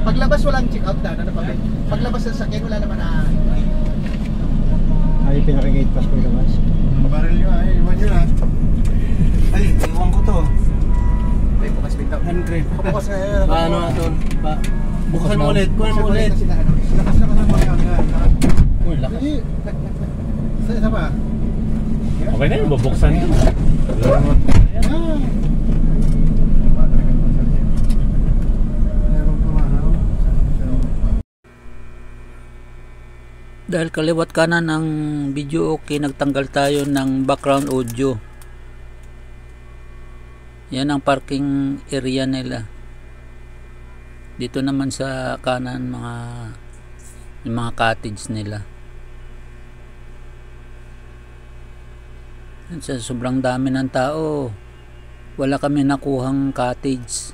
Paglabas walang check out na, ano pa ba? Paglabas sa sakyan wala naman na. Ay, pinaka-gate pass ko labas. Baril nyo ay, iwan nyo na. Ay, iwan ko to. Ay, bukas bitaw. Handgrip. Bukas nga yan. Paano nga to? Buksan mo ulit, kunin mo ulit. Lakas naman ang mga yan. Uy, lakas. Isa pa? Okay na yun, bubuksan yun. Dahil kaliwat kanan ng video, okay, nagtanggal tayo ng background audio. Yan ang parking area nila. Dito naman sa kanan yung mga cottage nila. Sa sobrang dami ng tao, wala kami nakuhang cottage.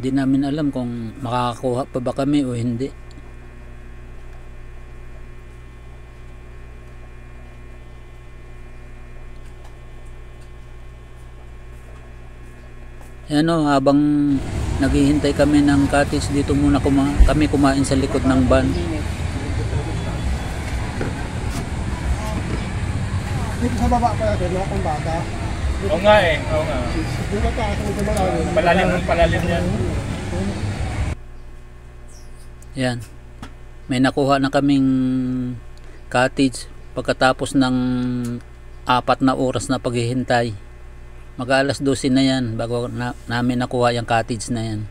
Di namin alam kung makakakuha pa ba kami o hindi. Yan o, habang naghihintay kami ng cottage, dito muna kami kumain sa likod ng van. Dito sa baba pa natin, mga kong bata. Oo nga eh, oo nga. Palalim yan. Yan. May nakuha na kaming cottage pagkatapos ng 4 na oras na paghihintay. Mag-alas 12 na yan bago namin nakuha yung cottage na yan.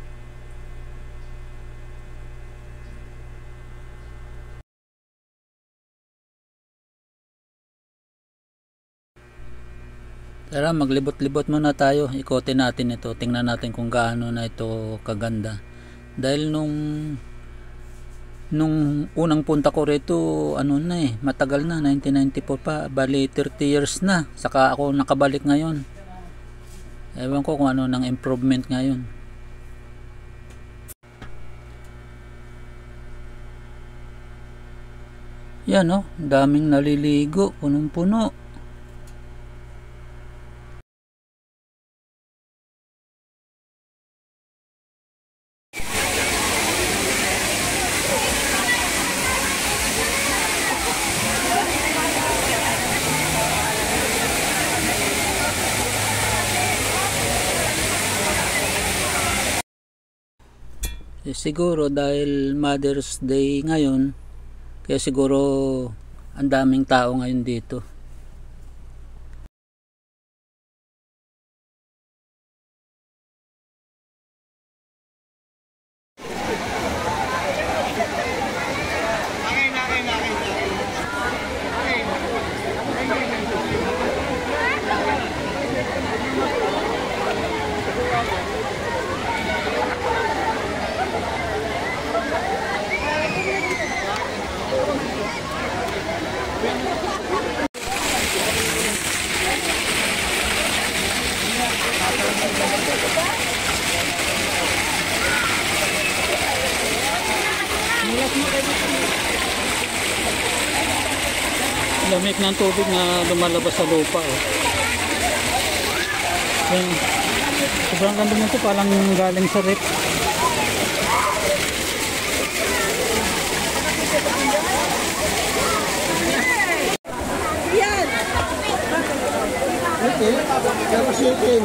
Tara, maglibot-libot muna tayo. Ikotin natin ito. Tingnan natin kung gaano na ito kaganda. Dahil nung unang punta ko rito, ano na eh, matagal na, 1994 pa. Bali 30 years na. Saka ako nakabalik ngayon. Ewan ko kung ano ng improvement ngayon. Yan oh, daming naliligo, punong-puno. Siguro dahil Mother's Day ngayon, kaya siguro ang daming tao ngayon dito. Lamig ng tubig na lumalabas sa lupa oh. Yan. Sobrang ganda nito, parang galing sa rip. Okay, pero chicken.